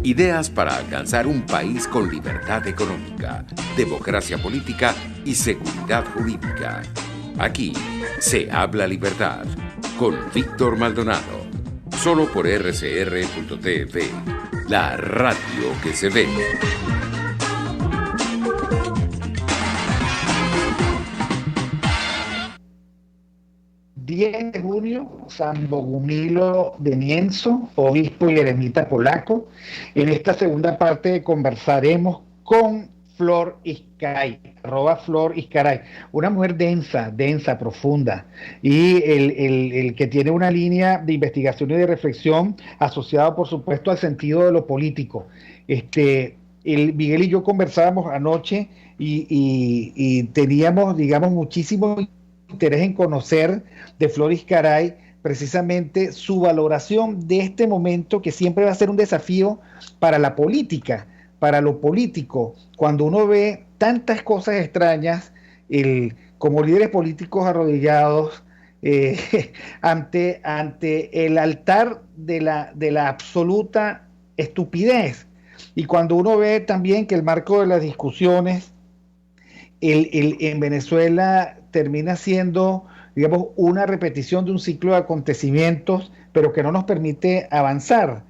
Ideas para alcanzar un país con libertad económica, democracia política y seguridad jurídica. Aquí se habla libertad con Víctor Maldonado. Solo por rcr.tv, la radio que se ve. 10 de junio, San Bogumilo de Nienzo, obispo y eremita polaco. En esta segunda parte conversaremos con Flor Iscaray, @Flor Iscaray, una mujer densa, profunda, y el que tiene una línea de investigación y de reflexión asociada, por supuesto, al sentido de lo político. Miguel y yo conversábamos anoche y teníamos, digamos, muchísimo interés en conocer de Flor Iscaray precisamente su valoración de este momento, que siempre va a ser un desafío para la política, para lo político, cuando uno ve tantas cosas extrañas, como líderes políticos arrodillados ante el altar de la absoluta estupidez, y cuando uno ve también que el marco de las discusiones en Venezuela termina siendo, digamos, una repetición de un ciclo de acontecimientos, pero que no nos permite avanzar.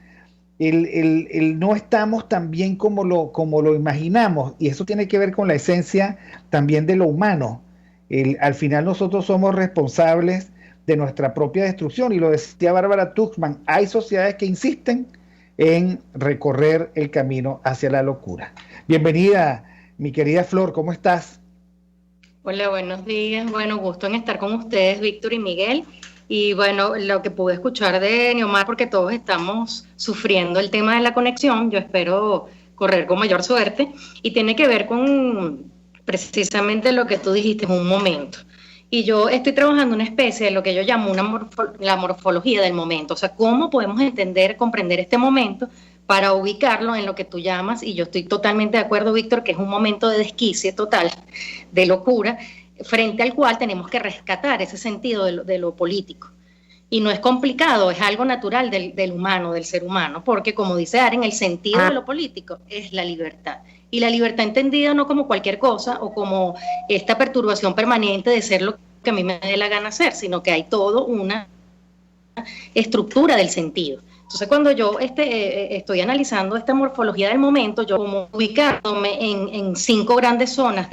No estamos tan bien como lo imaginamos, y eso tiene que ver con la esencia también de lo humano. Al final nosotros somos responsables de nuestra propia destrucción, y lo decía Bárbara Tuxman: hay sociedades que insisten en recorrer el camino hacia la locura. Bienvenida, mi querida Flor, ¿cómo estás? Hola, buenos días. Bueno, gusto en estar con ustedes, Víctor y Miguel. Y bueno, lo que pude escuchar de Neomar, porque todos estamos sufriendo el tema de la conexión, yo espero correr con mayor suerte, y tiene que ver con precisamente lo que tú dijiste en un momento. Y yo estoy trabajando una especie de lo que yo llamo la morfología del momento, o sea, cómo podemos entender, comprender este momento para ubicarlo en lo que tú llamas, y yo estoy totalmente de acuerdo, Víctor, que es un momento de desquicie total, de locura, frente al cual tenemos que rescatar ese sentido de lo político. Y no es complicado, es algo natural del humano, del ser humano, porque como dice Aren, el sentido de lo político es la libertad. Y la libertad entendida no como cualquier cosa o como esta perturbación permanente de ser lo que a mí me dé la gana hacer, sino que hay todo una estructura del sentido. Entonces, cuando yo estoy analizando esta morfología del momento, yo como ubicándome en 5 grandes zonas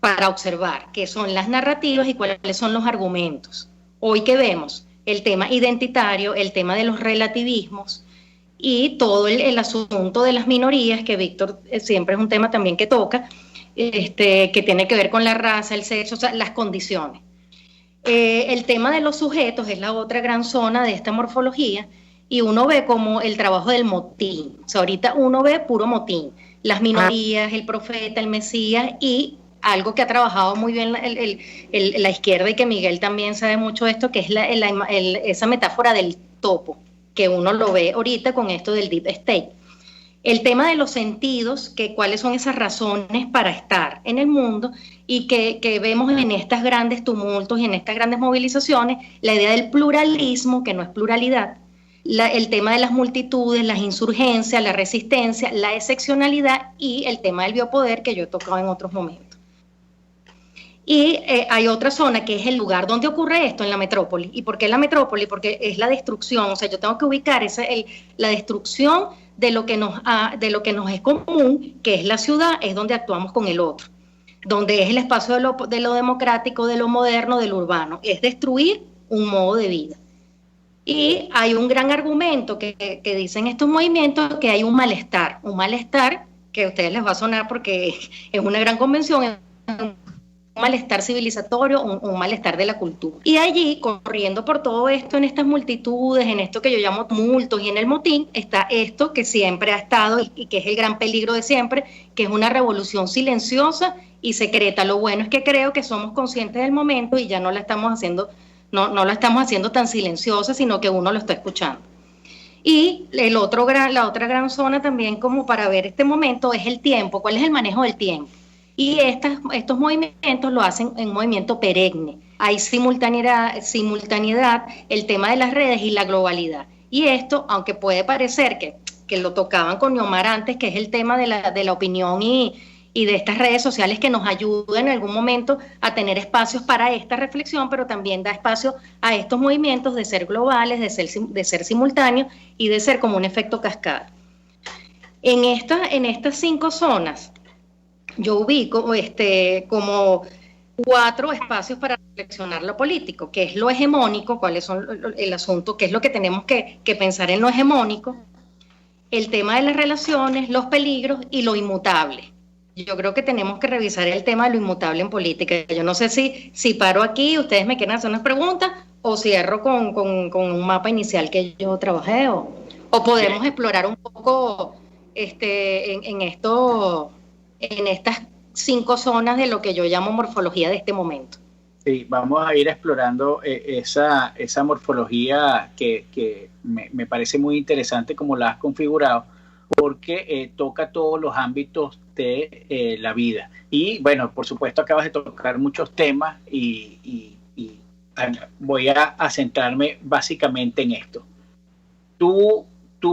para observar, que son las narrativas y cuáles son los argumentos. Hoy que vemos el tema identitario, el tema de los relativismos y todo el asunto de las minorías, que Víctor siempre es un tema también que toca, que tiene que ver con la raza, el sexo, o sea, las condiciones. El tema de los sujetos es la otra gran zona de esta morfología, y uno ve como el trabajo del motín. O sea, ahorita uno ve puro motín, las minorías, el profeta, el Mesías, y algo que ha trabajado muy bien la izquierda, y que Miguel también sabe mucho de esto, que es esa metáfora del topo, que uno lo ve ahorita con esto del deep state. El tema de los sentidos, que cuáles son esas razones para estar en el mundo, y que vemos en estos grandes tumultos y en estas grandes movilizaciones, la idea del pluralismo, que no es pluralidad, el tema de las multitudes, las insurgencias, la resistencia, la excepcionalidad, y el tema del biopoder, que yo he tocado en otros momentos. Y hay otra zona que es el lugar donde ocurre esto, en la metrópoli. ¿Y por qué la metrópoli? Porque es la destrucción, o sea, yo tengo que ubicar la destrucción de lo que nos es común, que es la ciudad, es donde actuamos con el otro, donde es el espacio de lo democrático, de lo moderno, de lo urbano, es destruir un modo de vida. Y hay un gran argumento que dicen estos movimientos, que hay un malestar que a ustedes les va a sonar porque es una gran convención, un malestar civilizatorio, un malestar de la cultura. Y allí, corriendo por todo esto, en estas multitudes, en esto que yo llamo tumultos y en el motín, está esto que siempre ha estado y que es el gran peligro de siempre, que es una revolución silenciosa y secreta. Lo bueno es que creo que somos conscientes del momento y ya no la estamos haciendo, no la estamos haciendo tan silenciosa, sino que uno lo está escuchando. Y la otra gran zona también, como para ver este momento, es el tiempo. ¿Cuál es el manejo del tiempo? Y estos movimientos lo hacen en un movimiento perenne. Hay simultaneidad, el tema de las redes y la globalidad. Y esto, aunque puede parecer que que lo tocaban con Neomar antes, que es el tema de la opinión y de estas redes sociales que nos ayudan en algún momento a tener espacios para esta reflexión, pero también da espacio a estos movimientos de ser globales, de ser simultáneos y de ser como un efecto cascada. En estas 5 zonas, yo ubico como 4 espacios para reflexionar lo político, que es lo hegemónico, cuáles son el asunto, qué es lo que tenemos que pensar en lo hegemónico, el tema de las relaciones, los peligros y lo inmutable. Yo creo que tenemos que revisar el tema de lo inmutable en política. Yo no sé si paro aquí, ustedes me quieren hacer unas preguntas, o cierro con un mapa inicial que yo trabajé, o podemos explorar un poco en estas 5 zonas de lo que yo llamo morfología de este momento. Sí, vamos a ir explorando esa morfología que me parece muy interesante como la has configurado, porque toca todos los ámbitos de la vida. Y bueno, por supuesto acabas de tocar muchos temas y voy a centrarme básicamente en esto. Tú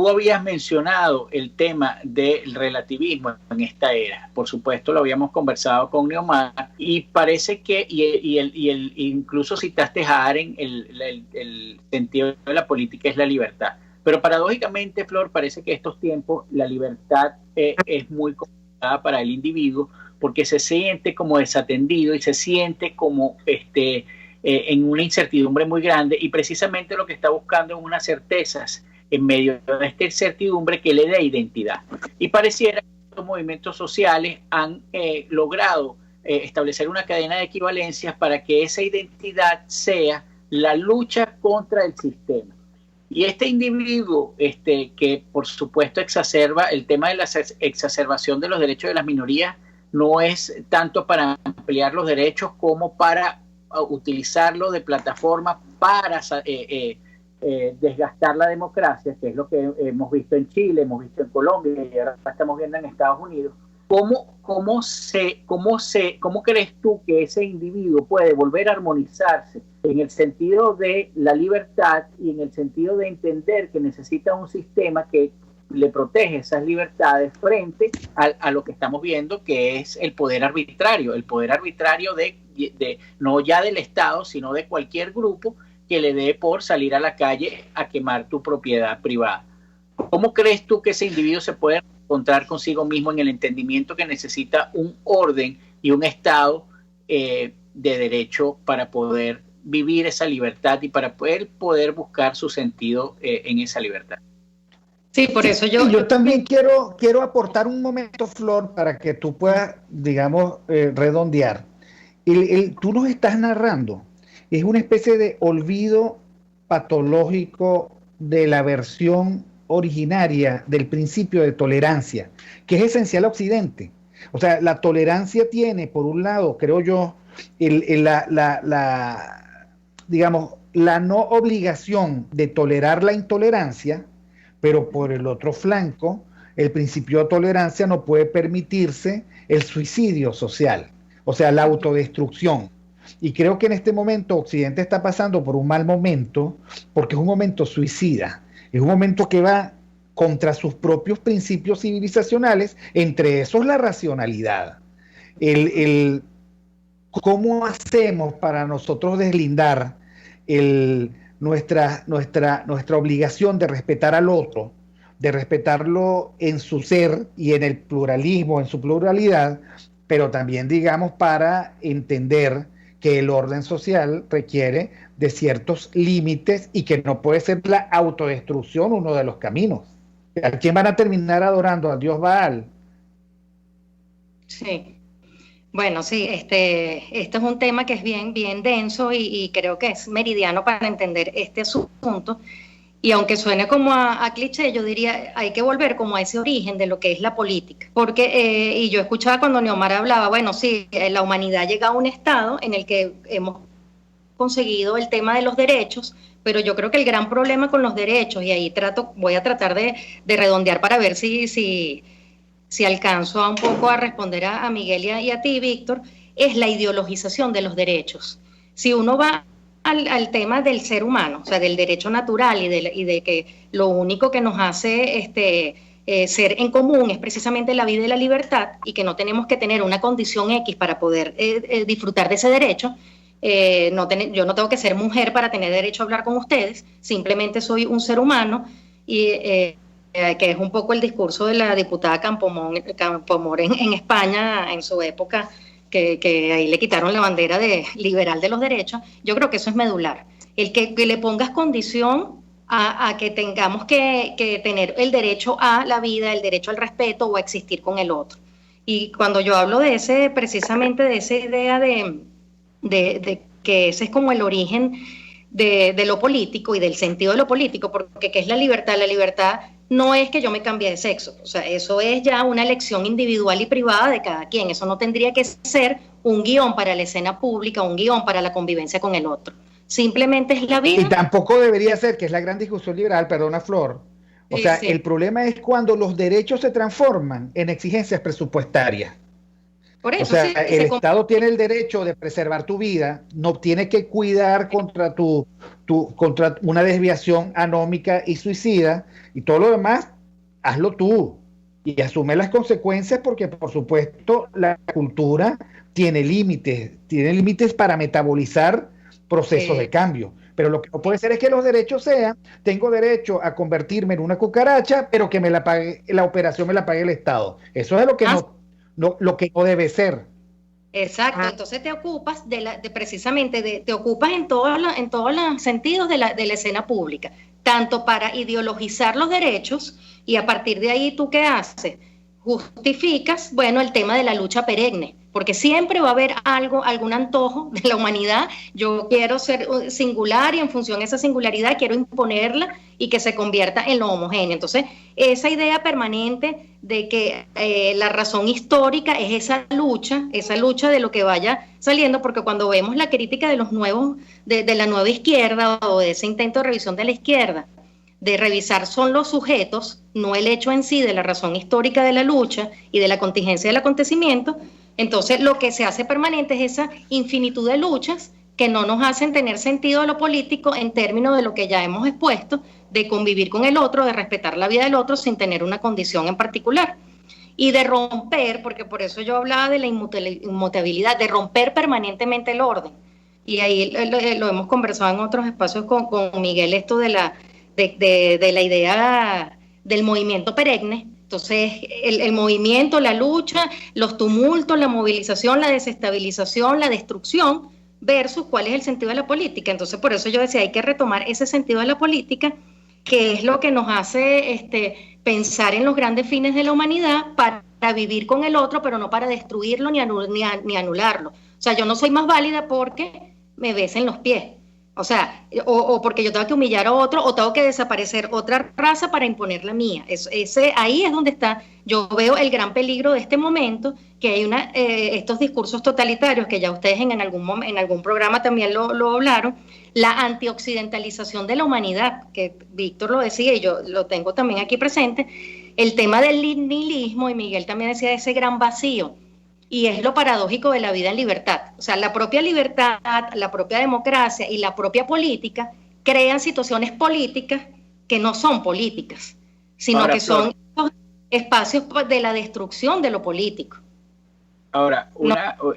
habías mencionado el tema del relativismo en esta era. Por supuesto, lo habíamos conversado con Neomar y parece que, incluso citaste a Arendt, el sentido de la política es la libertad. Pero paradójicamente, Flor, parece que estos tiempos la libertad es muy complicada para el individuo porque se siente como desatendido y se siente como en una incertidumbre muy grande, y precisamente lo que está buscando es unas certezas en medio de esta incertidumbre que le dé identidad. Y pareciera que estos movimientos sociales han logrado establecer una cadena de equivalencias para que esa identidad sea la lucha contra el sistema. Y este individuo que por supuesto exacerba el tema de la exacerbación de los derechos de las minorías, no es tanto para ampliar los derechos como para utilizarlo de plataforma para desgastar la democracia, que es lo que hemos visto en Chile, hemos visto en Colombia y ahora estamos viendo en Estados Unidos. ¿Cómo crees tú que ese individuo puede volver a armonizarse en el sentido de la libertad y en el sentido de entender que necesita un sistema que le protege esas libertades frente a lo que estamos viendo, que es el poder arbitrario de no ya del Estado, sino de cualquier grupo que le dé por salir a la calle a quemar tu propiedad privada? ¿Cómo crees tú que ese individuo se puede encontrar consigo mismo en el entendimiento que necesita un orden y un Estado de derecho para poder vivir esa libertad y para poder buscar su sentido en esa libertad? Sí, por eso yo también quiero aportar un momento, Flor, para que tú puedas, digamos, redondear. Tú nos estás narrando, es una especie de olvido patológico de la versión originaria del principio de tolerancia, que es esencial a Occidente. O sea, la tolerancia tiene, por un lado, creo yo, digamos, la no obligación de tolerar la intolerancia, pero por el otro flanco, el principio de tolerancia no puede permitirse el suicidio social, o sea, la autodestrucción. Y creo que en este momento Occidente está pasando por un mal momento, porque es un momento suicida, es un momento que va contra sus propios principios civilizacionales, entre esos la racionalidad. ¿Cómo hacemos para nosotros deslindar nuestra obligación de respetar al otro, de respetarlo en su ser y en el pluralismo, en su pluralidad, pero también, digamos, para entender que el orden social requiere de ciertos límites y que no puede ser la autodestrucción uno de los caminos? ¿A quién van a terminar adorando? ¿Al dios Baal? Sí. Bueno, sí, esto es un tema que es bien denso y creo que es meridiano para entender este asunto. Y aunque suene como a cliché, yo diría, hay que volver como a ese origen de lo que es la política. Porque, y yo escuchaba cuando Neomar hablaba, bueno, sí, la humanidad llega a un estado en el que hemos conseguido el tema de los derechos, pero yo creo que el gran problema con los derechos, y ahí voy a tratar de redondear para ver si alcanzo un poco a responder a Miguel y a ti, Víctor, es la ideologización de los derechos. Si uno va al tema del ser humano, o sea, del derecho natural y de que lo único que nos hace ser en común es precisamente la vida y la libertad, y que no tenemos que tener una condición X para poder disfrutar de ese derecho. Yo no tengo que ser mujer para tener derecho a hablar con ustedes, simplemente soy un ser humano, y que es un poco el discurso de la diputada Campoamor en España en su época, que ahí le quitaron la bandera de liberal de los derechos. Yo creo que eso es medular, el que le pongas condición a que tengamos que tener el derecho a la vida, el derecho al respeto o a existir con el otro. Y cuando yo hablo de precisamente de esa idea de que ese es como el origen de lo político y del sentido de lo político, porque ¿qué es la libertad? La libertad no es que yo me cambie de sexo, o sea, eso es ya una elección individual y privada de cada quien. Eso no tendría que ser un guión para la escena pública, un guión para la convivencia con el otro. Simplemente es la vida. Y tampoco debería ser, que es la gran discusión liberal, perdona Flor, o sea, sí. El problema es cuando los derechos se transforman en exigencias presupuestarias. Por eso, o sea, sí, el Estado tiene el derecho de preservar tu vida, no tiene que cuidar contra contra una desviación anómica y suicida, y todo lo demás, hazlo tú y asume las consecuencias, porque por supuesto la cultura tiene límites para metabolizar procesos de cambio. Pero lo que no puede ser es que los derechos sean: tengo derecho a convertirme en una cucaracha, pero que la operación me la pague el Estado. Eso es lo que lo que no debe ser. Exacto, entonces te ocupas te ocupas en todos los sentidos de la escena pública, tanto para ideologizar los derechos, y a partir de ahí, ¿tú qué haces? Justificas, bueno, el tema de la lucha perenne, porque siempre va a haber algún antojo de la humanidad. Yo quiero ser singular, y en función de esa singularidad quiero imponerla y que se convierta en lo homogéneo. Entonces, esa idea permanente de que la razón histórica es esa lucha de lo que vaya saliendo, porque cuando vemos la crítica de los nuevos, de la nueva izquierda, o de ese intento de revisión de la izquierda, de revisar son los sujetos, no el hecho en sí de la razón histórica de la lucha y de la contingencia del acontecimiento, entonces lo que se hace permanente es esa infinitud de luchas que no nos hacen tener sentido a lo político en términos de lo que ya hemos expuesto, de convivir con el otro, de respetar la vida del otro sin tener una condición en particular. Y de romper, porque por eso yo hablaba de la inmutabilidad, de romper permanentemente el orden. Y ahí lo hemos conversado en otros espacios con Miguel, esto de la idea del movimiento perenne. Entonces, el movimiento, la lucha, los tumultos, la movilización, la desestabilización, la destrucción, versus cuál es el sentido de la política. Entonces, por eso yo decía, hay que retomar ese sentido de la política, que es lo que nos hace pensar en los grandes fines de la humanidad, para vivir con el otro, pero no para destruirlo ni anularlo. O sea, yo no soy más válida porque me besen los pies. O sea, o porque yo tengo que humillar a otro, o tengo que desaparecer otra raza para imponer la mía. Ahí es donde está, yo veo el gran peligro de este momento, que hay estos discursos totalitarios, que ya ustedes en algún programa también lo hablaron, la antioccidentalización de la humanidad, que Víctor lo decía y yo lo tengo también aquí presente, el tema del nihilismo, y Miguel también decía ese gran vacío. Y es lo paradójico de la vida en libertad. O sea, la propia libertad, la propia democracia y la propia política crean situaciones políticas que no son políticas, sino ahora, que son espacios de la destrucción de lo político. Ahora,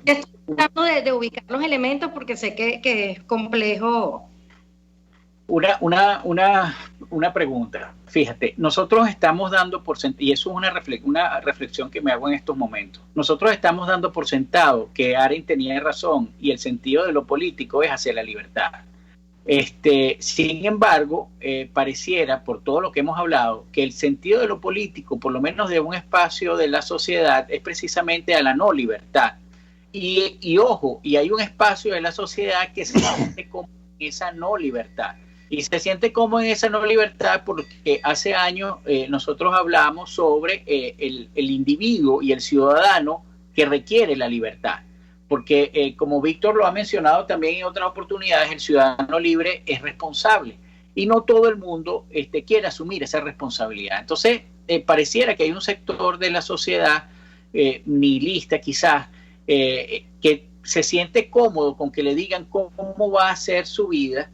estoy tratando de ubicar los elementos, porque sé que es complejo. Una pregunta. Fíjate, nosotros estamos dando por sentado, y eso es una reflexión que me hago en estos momentos, nosotros estamos dando por sentado que Arendt tenía razón, y el sentido de lo político es hacia la libertad. Sin embargo, pareciera, por todo lo que hemos hablado, que el sentido de lo político, por lo menos de un espacio de la sociedad, es precisamente a la no libertad. Y ojo, y hay un espacio de la sociedad que se siente como esa no libertad. Y se siente como en esa no libertad porque hace años nosotros hablamos sobre el individuo y el ciudadano que requiere la libertad. Porque como Víctor lo ha mencionado también en otras oportunidades, el ciudadano libre es responsable. Y no todo el mundo quiere asumir esa responsabilidad. Entonces, pareciera que hay un sector de la sociedad nihilista quizás, que se siente cómodo con que le digan cómo va a ser su vida,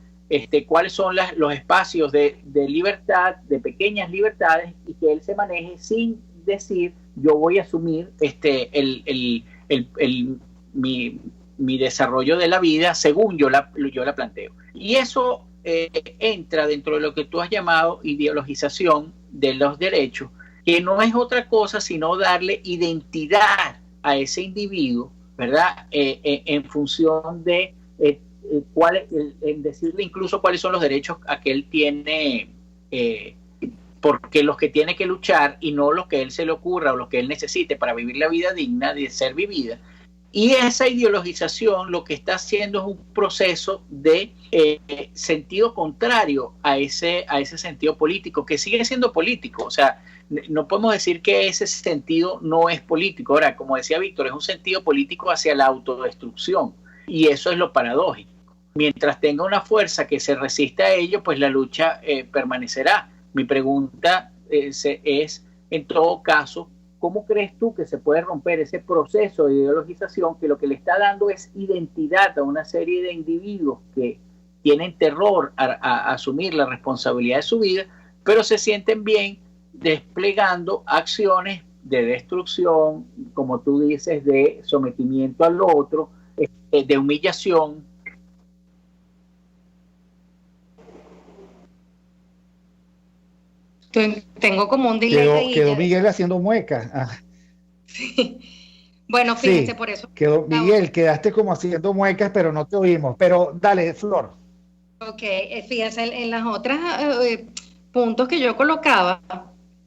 cuáles son los espacios de libertad, de pequeñas libertades, y que él se maneje sin decir yo voy a asumir mi desarrollo de la vida según yo la planteo. Y eso entra dentro de lo que tú has llamado ideologización de los derechos, que no es otra cosa sino darle identidad a ese individuo, ¿verdad? En función de en decirle incluso cuáles son los derechos a que él tiene, porque los que tiene que luchar y no los que a él se le ocurra o los que él necesite para vivir la vida digna de ser vivida. Y esa ideologización lo que está haciendo es un proceso de sentido contrario a ese sentido político, que sigue siendo político. O sea, no podemos decir que ese sentido no es político. Ahora, como decía Víctor, es un sentido político hacia la autodestrucción, y eso es lo paradójico. Mientras tenga una fuerza que se resista a ello, pues la lucha permanecerá. Mi pregunta es, en todo caso, ¿cómo crees tú que se puede romper ese proceso de ideologización que lo que le está dando es identidad a una serie de individuos que tienen terror a asumir la responsabilidad de su vida, pero se sienten bien desplegando acciones de destrucción, como tú dices, de sometimiento al otro, de humillación? Tengo como un delay. Quedó Miguel haciendo muecas. Sí. Bueno, fíjense, sí, por eso. Miguel, quedaste como haciendo muecas, pero no te oímos. Pero dale, Flor. Ok, fíjense, en las otras puntos que yo colocaba,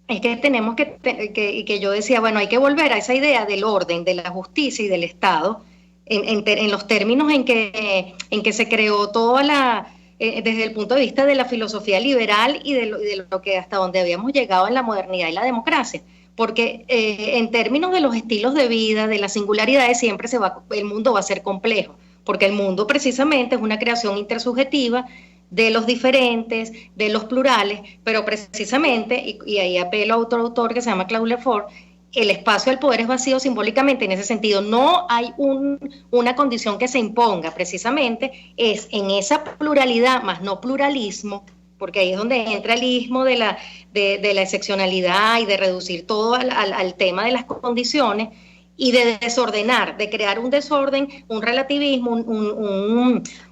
es que tenemos que yo decía, bueno, hay que volver a esa idea del orden, de la justicia y del Estado, en los términos en que se creó toda desde el punto de vista de la filosofía liberal y de lo que hasta donde habíamos llegado en la modernidad y la democracia. Porque en términos de los estilos de vida, de las singularidades, siempre el mundo va a ser complejo, porque el mundo precisamente es una creación intersubjetiva de los diferentes, de los plurales, pero precisamente, y ahí apelo a otro autor que se llama Claude Lefort, el espacio del poder es vacío simbólicamente en ese sentido. No hay una condición que se imponga, precisamente es en esa pluralidad, más no pluralismo, porque ahí es donde entra el ismo de la excepcionalidad y de reducir todo al tema de las condiciones y de desordenar, de crear un desorden, un relativismo,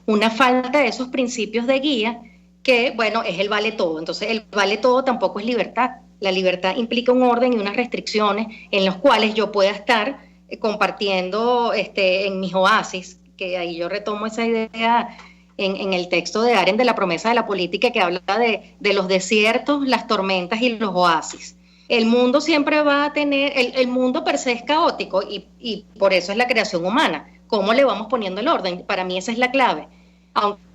una falta de esos principios de guía que, bueno, es el vale todo. Entonces, el vale todo tampoco es libertad. La libertad implica un orden y unas restricciones en los cuales yo pueda estar compartiendo en mis oasis, que ahí yo retomo esa idea en el texto de Arendt de la promesa de la política, que habla de los desiertos, las tormentas y los oasis. El mundo siempre va a tener, el mundo per se es caótico y por eso es la creación humana. ¿Cómo le vamos poniendo el orden? Para mí esa es la clave.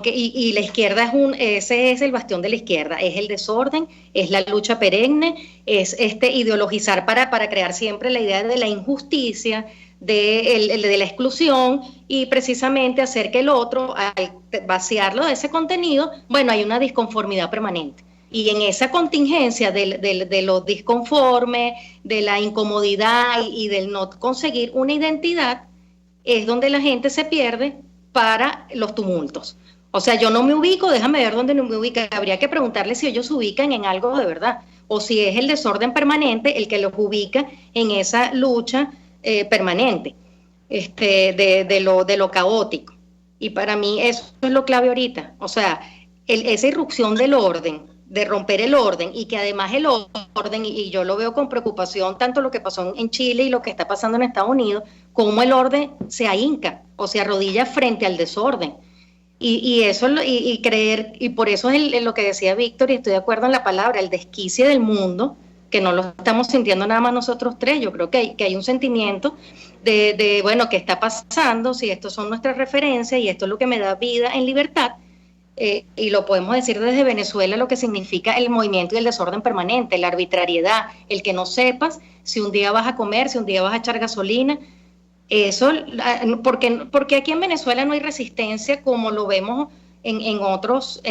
Y la izquierda ese es el bastión de la izquierda, es el desorden, es la lucha perenne, es ideologizar para crear siempre la idea de la injusticia, de la exclusión, y precisamente hacer que el otro, al vaciarlo de ese contenido, bueno, hay una disconformidad permanente. Y en esa contingencia de lo disconforme, de la incomodidad y del no conseguir una identidad, es donde la gente se pierde para los tumultos. O sea, yo no me ubico, déjame ver dónde no me ubica. Habría que preguntarle si ellos se ubican en algo de verdad, o si es el desorden permanente el que los ubica en esa lucha permanente de lo caótico. Y para mí eso es lo clave ahorita. O sea, esa irrupción del orden, de romper el orden, y que además el orden, y yo lo veo con preocupación, tanto lo que pasó en Chile y lo que está pasando en Estados Unidos, cómo el orden se ahinca o se arrodilla frente al desorden. Y eso, y creer, y por eso es lo que decía Víctor, y estoy de acuerdo en la palabra, el desquicie del mundo, que no lo estamos sintiendo nada más nosotros tres. Yo creo que hay un sentimiento de bueno, ¿qué está pasando? Si estos son nuestras referencias y esto es lo que me da vida en libertad. Y lo podemos decir desde Venezuela, lo que significa el movimiento y el desorden permanente, la arbitrariedad, el que no sepas si un día vas a comer, si un día vas a echar gasolina. Eso, porque aquí en Venezuela no hay resistencia como lo vemos en otros,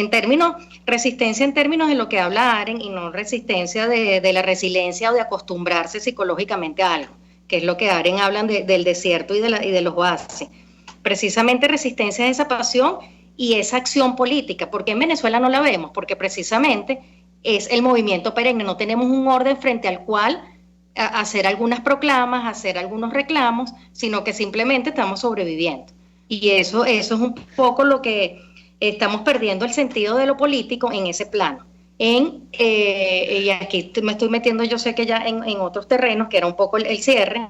resistencia en términos de lo que habla Arendt, y no resistencia de la resiliencia o de acostumbrarse psicológicamente a algo, que es lo que Arendt hablan del desierto y de los oasis. precisamente resistencia a esa pasión y esa acción política. ¿Por qué en Venezuela no la vemos? Porque precisamente es el movimiento perenne, no tenemos un orden frente al cual hacer algunas proclamas, hacer algunos reclamos, sino que simplemente estamos sobreviviendo. Y eso es un poco lo que estamos perdiendo, el sentido de lo político en ese plano. Y aquí me estoy metiendo, yo sé que ya en otros terrenos, que era un poco el cierre,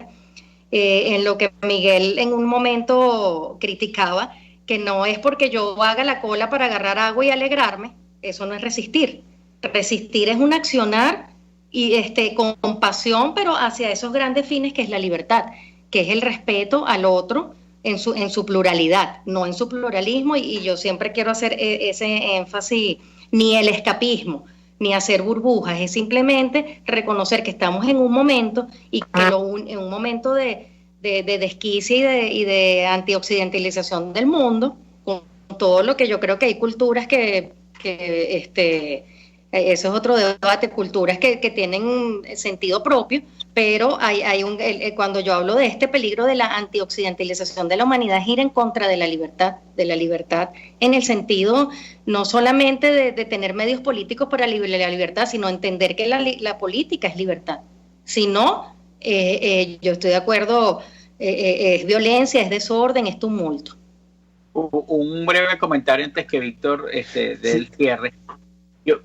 en lo que Miguel en un momento criticaba, que no es porque yo haga la cola para agarrar agua y alegrarme, eso no es resistir. Resistir es un accionar y con pasión, pero hacia esos grandes fines que es la libertad, que es el respeto al otro en su pluralidad, no en su pluralismo, y yo siempre quiero hacer ese énfasis, ni el escapismo, ni hacer burbujas, es simplemente reconocer que estamos en un momento y que en un momento de desquicia y de antioccidentalización del mundo, con todo lo que yo creo que hay culturas que eso es otro debate, culturas que tienen sentido propio, pero cuando yo hablo de este peligro de la antioccidentalización de la humanidad, es ir en contra de la libertad en el sentido no solamente de tener medios políticos para la libertad, sino entender que la política es libertad. Si no, yo estoy de acuerdo, es violencia, es desorden, es tumulto. Un breve comentario antes que Víctor del cierre.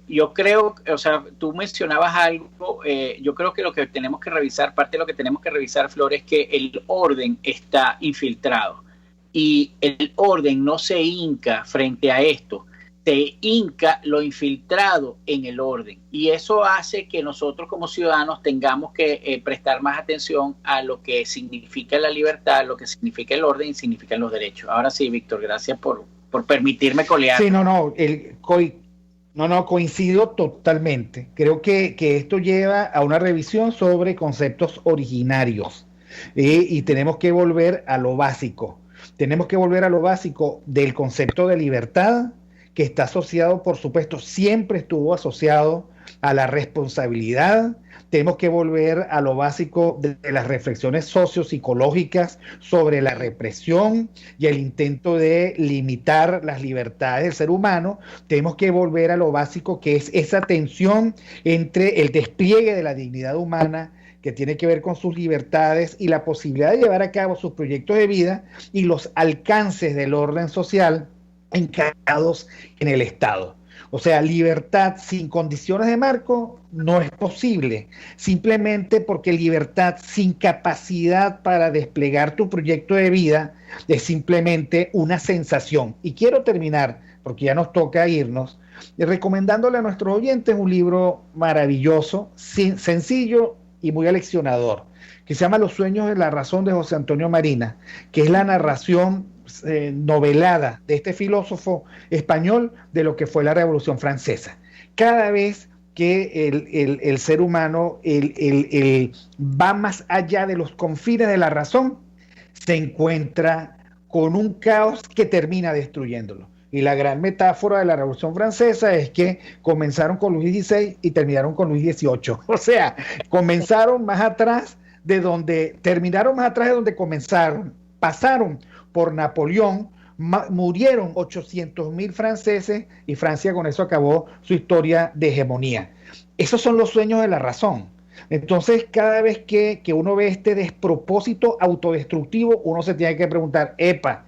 Yo creo, o sea, tú mencionabas algo, yo creo que lo que tenemos que revisar, parte de lo que tenemos que revisar, Flor, es que el orden está infiltrado y el orden no se hinca frente a esto, se hinca lo infiltrado en el orden, y eso hace que nosotros como ciudadanos tengamos que prestar más atención a lo que significa la libertad, lo que significa el orden y significan los derechos. Ahora sí, Víctor, gracias por permitirme colear. Sí, no, coincido totalmente. Creo que esto lleva a una revisión sobre conceptos originarios, y tenemos que volver a lo básico. Tenemos que volver a lo básico del concepto de libertad, que está asociado, por supuesto, siempre estuvo asociado a la responsabilidad. Tenemos que volver a lo básico de las reflexiones sociopsicológicas sobre la represión y el intento de limitar las libertades del ser humano. Tenemos que volver a lo básico, que es esa tensión entre el despliegue de la dignidad humana, que tiene que ver con sus libertades y la posibilidad de llevar a cabo sus proyectos de vida, y los alcances del orden social encargados en el Estado. O sea, libertad sin condiciones de marco no es posible, simplemente porque libertad sin capacidad para desplegar tu proyecto de vida es simplemente una sensación. Y quiero terminar, porque ya nos toca irnos, recomendándole a nuestros oyentes un libro maravilloso, sencillo y muy aleccionador, que se llama Los sueños de la razón, de José Antonio Marina, que es la narración novelada de este filósofo español de lo que fue la Revolución Francesa. Cada vez que el ser humano va más allá de los confines de la razón, se encuentra con un caos que termina destruyéndolo. Y la gran metáfora de la Revolución Francesa es que comenzaron con Luis XVI y terminaron con Luis XVIII. O sea, comenzaron más atrás de donde terminaron, más atrás de donde comenzaron. Pasaron por Napoleón, murieron 800.000 franceses y Francia con eso acabó su historia de hegemonía. Esos son los sueños de la razón. Entonces, cada vez que uno ve este despropósito autodestructivo, uno se tiene que preguntar, epa,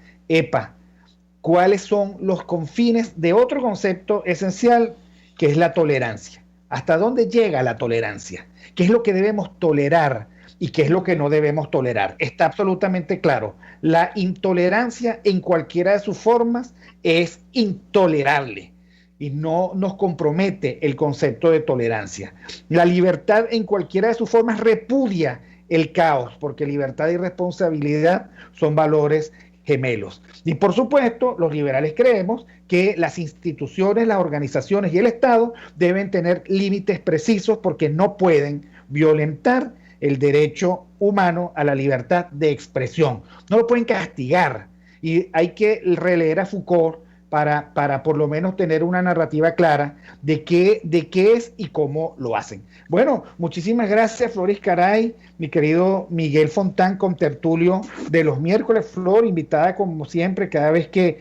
¿cuáles son los confines de otro concepto esencial, que es la tolerancia? ¿Hasta dónde llega la tolerancia? ¿Qué es lo que debemos tolerar y qué es lo que no debemos tolerar? Está absolutamente claro. La intolerancia en cualquiera de sus formas es intolerable y no nos compromete el concepto de tolerancia. La libertad en cualquiera de sus formas repudia el caos, porque libertad y responsabilidad son valores gemelos. Y por supuesto, los liberales creemos que las instituciones, las organizaciones y el Estado deben tener límites precisos, porque no pueden violentar el derecho humano a la libertad de expresión. No lo pueden castigar. Y hay que releer a Foucault para por lo menos tener una narrativa clara de qué es y cómo lo hacen. Bueno, muchísimas gracias, Flor Iscaray, mi querido Miguel Fontán, con tertulio de los miércoles. Flor, invitada como siempre, cada vez que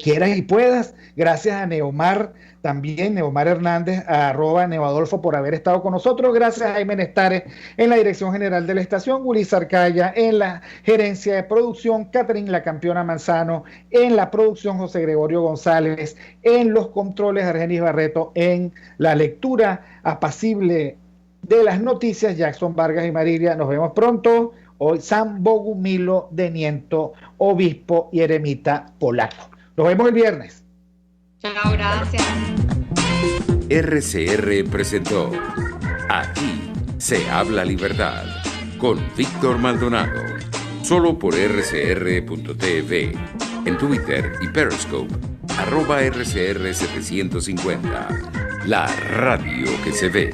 quieras y puedas. Gracias a Neomar también, Neomar Hernández, a @Neoadolfo, por haber estado con nosotros. Gracias a Jaime Nestares en la dirección general de la estación, Willy Arcaya en la gerencia de producción, Catherine La Campeona Manzano en la producción, José Gregorio González en los controles, Argenis Barreto en la lectura apacible de las noticias, Jackson Vargas y Marilia. Nos vemos pronto. Hoy San Bogumilo de Niento, obispo y eremita polaco. Nos vemos el viernes. Chao, gracias. RCR presentó Aquí se habla libertad con Víctor Maldonado, solo por rcr.tv, en Twitter y Periscope, @RCR750, la radio que se ve.